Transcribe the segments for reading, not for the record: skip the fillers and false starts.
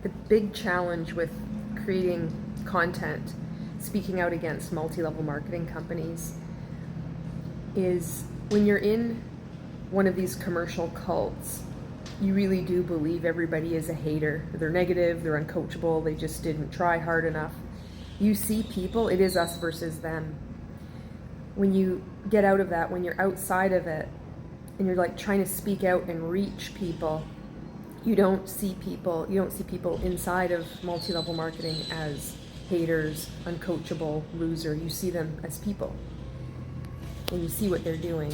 the big challenge with creating content, speaking out against multi-level marketing companies, is when you're in one of these commercial cults, you really do believe everybody is a hater. They're negative, they're uncoachable, they just didn't try hard enough. You see people, it is us versus them. When you get out of that, when you're outside of it, and you're like trying to speak out and reach people, you don't see people inside of multi-level marketing as haters, uncoachable, loser. You see them as people, and you see what they're doing.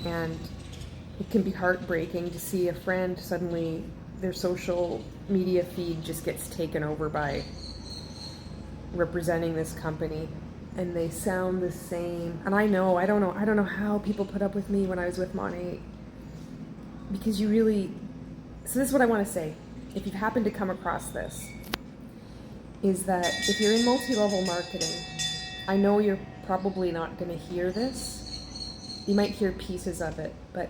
And it can be heartbreaking to see a friend suddenly, their social media feed just gets taken over by representing this company, and they sound the same. And I don't know how people put up with me when I was with Mon8, because so this is what I want to say. If you've happened to come across this, is that if you're in multi-level marketing, I know you're probably not going to hear this. You might hear pieces of it, but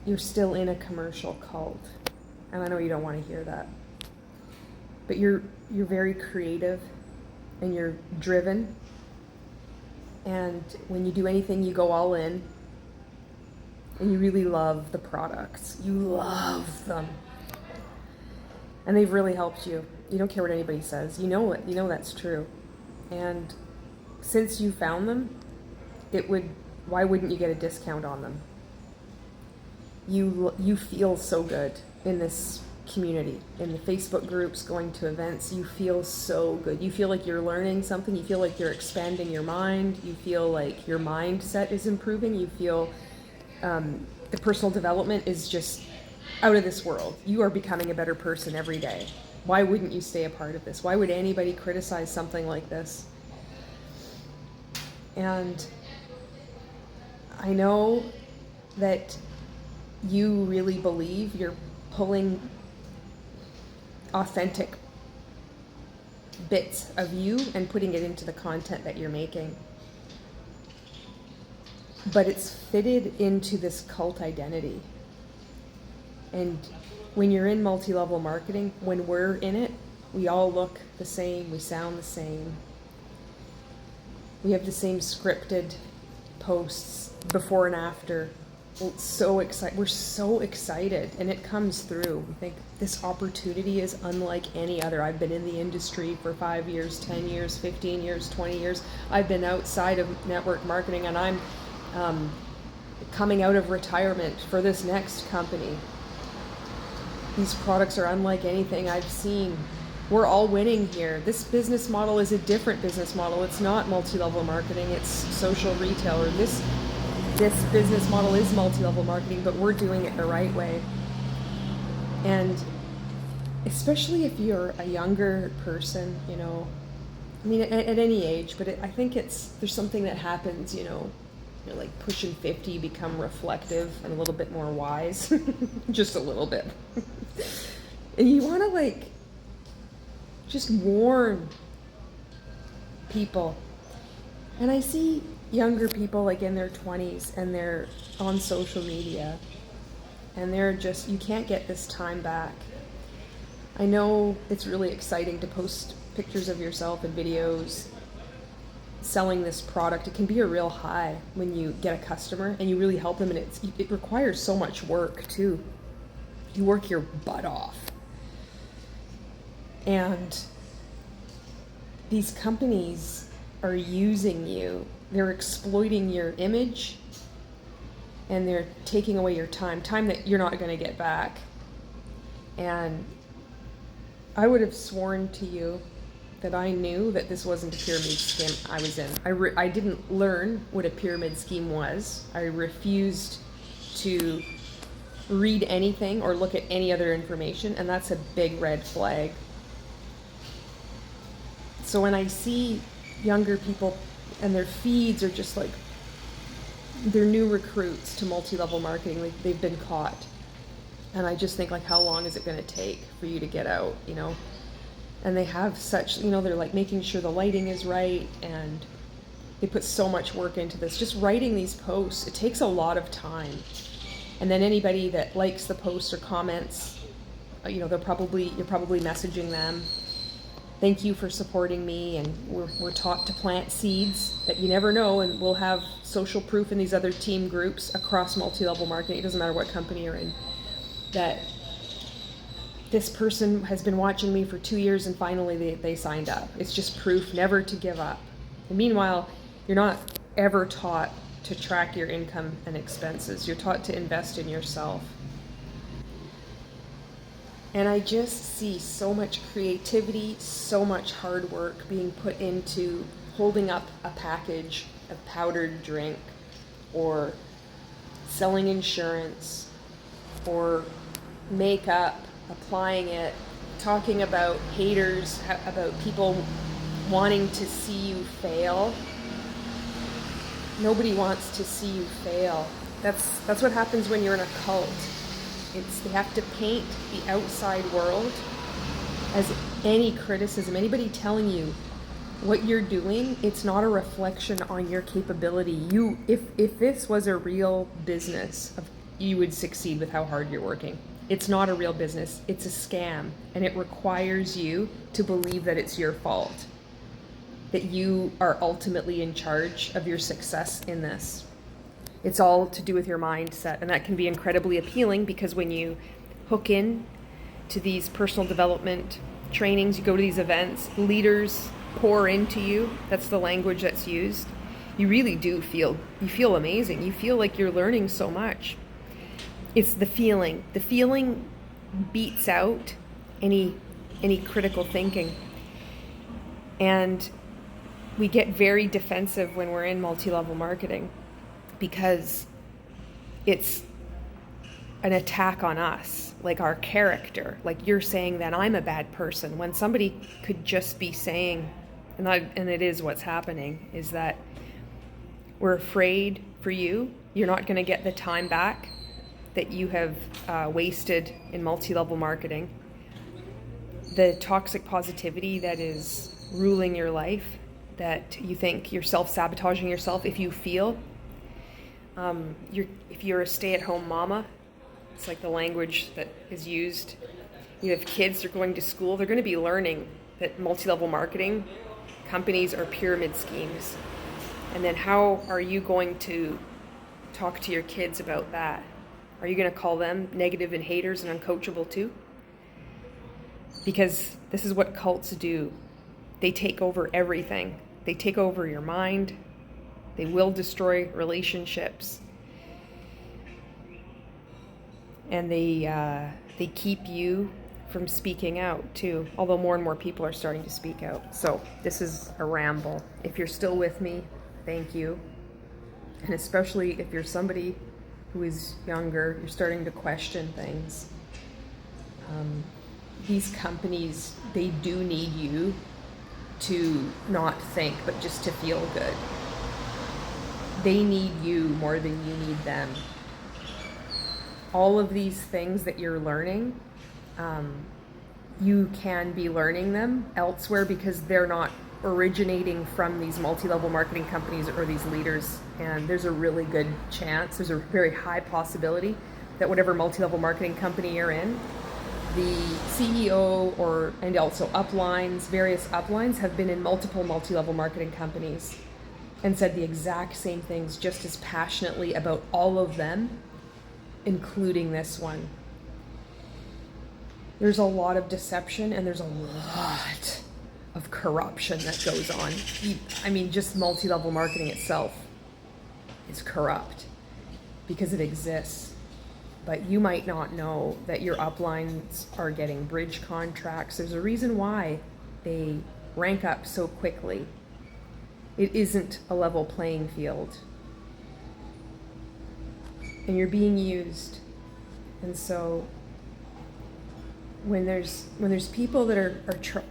you're still in a commercial cult. And I know you don't want to hear that. But you're very creative, and you're driven. And when you do anything, you go all in. And you really love the products. You love them. And they've really helped you. You don't care what anybody says. You know it. You know that's true. And since you found them, why wouldn't you get a discount on them? You feel so good in this community, in the Facebook groups, going to events. You feel so good. You feel like you're learning something. You feel like you're expanding your mind. You feel like your mindset is improving. You feel the personal development is just out of this world. You are becoming a better person every day. Why wouldn't you stay a part of this? Why would anybody criticize something like this? And I know that you really believe you're pulling authentic bits of you and putting it into the content that you're making. But it's fitted into this cult identity. And when you're in multi-level marketing, when we're in it, we all look the same, we sound the same. We have the same scripted posts before and after. We're so excited, and it comes through. We think this opportunity is unlike any other. I've been in the industry for 5 years, 10 years, 15 years, 20 years. I've been outside of network marketing, and I'm coming out of retirement for this next company. These products are unlike anything I've seen. We're all winning here. This business model is a different business model. It's not multi-level marketing, it's social retail. Or this business model is multi-level marketing, but we're doing it the right way. And especially if you're a younger person, I mean, at any age, but I think there's something that happens, you're like pushing 50, you become reflective and a little bit more wise, just a little bit. And you want to just warn people. And I see younger people in their 20s, and they're on social media, and they're just, you can't get this time back. I know it's really exciting to post pictures of yourself and videos selling this product. It can be a real high when you get a customer and you really help them, and it requires so much work too. You work your butt off. And these companies are using you. They're exploiting your image, and they're taking away your time that you're not going to get back. And I would have sworn to you that I knew that this wasn't a pyramid scheme I was in. I didn't learn what a pyramid scheme was. I refused to read anything or look at any other information, and that's a big red flag. So when I see younger people and their feeds are just they're new recruits to multi-level marketing, they've been caught. And I just think how long is it going to take for you to get out, And they have such, they're making sure the lighting is right, and they put so much work into this. Just writing these posts, it takes a lot of time. And then anybody that likes the post or comments, you're probably messaging them. Thank you for supporting me, and we're taught to plant seeds that you never know, and we'll have social proof in these other team groups across multi-level marketing. It doesn't matter what company you're in, that this person has been watching me for 2 years and finally they signed up. It's just proof never to give up. And meanwhile, you're not ever taught to track your income and expenses. You're taught to invest in yourself. And I just see so much creativity, so much hard work being put into holding up a package of powdered drink, or selling insurance, or makeup, applying it, talking about haters, about people wanting to see you fail. Nobody wants to see you fail. That's what happens when you're in a cult. They have to paint the outside world as any criticism, anybody telling you what you're doing, it's not a reflection on your capability. If this was a real business, you would succeed with how hard you're working. It's not a real business. It's a scam, and it requires you to believe that it's your fault, that you are ultimately in charge of your success in this. It's all to do with your mindset, and that can be incredibly appealing, because when you hook in to these personal development trainings, you go to these events, leaders pour into you. That's the language that's used. You really do feel amazing. You feel like you're learning so much. It's the feeling. The feeling beats out any critical thinking. And we get very defensive when we're in multi-level marketing, because it's an attack on us, like our character. Like, you're saying that I'm a bad person, when somebody could just be saying, and it is what's happening, is that we're afraid for you. You're not going to get the time back that you have wasted in multi-level marketing. The toxic positivity that is ruling your life, that you think you're self-sabotaging yourself if you feel. If you're a stay-at-home mama, it's like the language that is used. You have kids, they're going to school, they're going to be learning that multi-level marketing companies are pyramid schemes. And then how are you going to talk to your kids about that? Are you going to call them negative and haters and uncoachable too? Because this is what cults do. They take over everything. They take over your mind. They will destroy relationships. And they keep you from speaking out too, although more and more people are starting to speak out. So this is a ramble. If you're still with me, thank you. And especially if you're somebody who is younger, you're starting to question things. These companies, they do need you to not think, but just to feel good. They need you more than you need them. All of these things that you're learning, you can be learning them elsewhere, because they're not originating from these multi-level marketing companies or these leaders. And there's a really good chance, there's a very high possibility that whatever multi-level marketing company you're in, the CEO and also uplines, various uplines, have been in multiple multi-level marketing companies and said the exact same things just as passionately about all of them, including this one. There's a lot of deception, and there's a lot of corruption that goes on. I mean, just multi-level marketing itself is corrupt because it exists. But you might not know that your uplines are getting bridge contracts. There's a reason why they rank up so quickly. It isn't a level playing field. And you're being used. And so when there's people that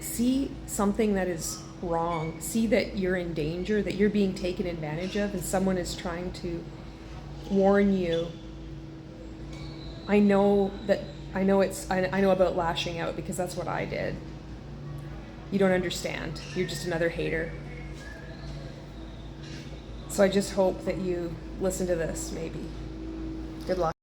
see something that is wrong, see that you're in danger, that you're being taken advantage of, and someone is trying to warn you. I know about lashing out, because that's what I did. You don't understand. You're just another hater. So I just hope that you listen to this, maybe. Good luck.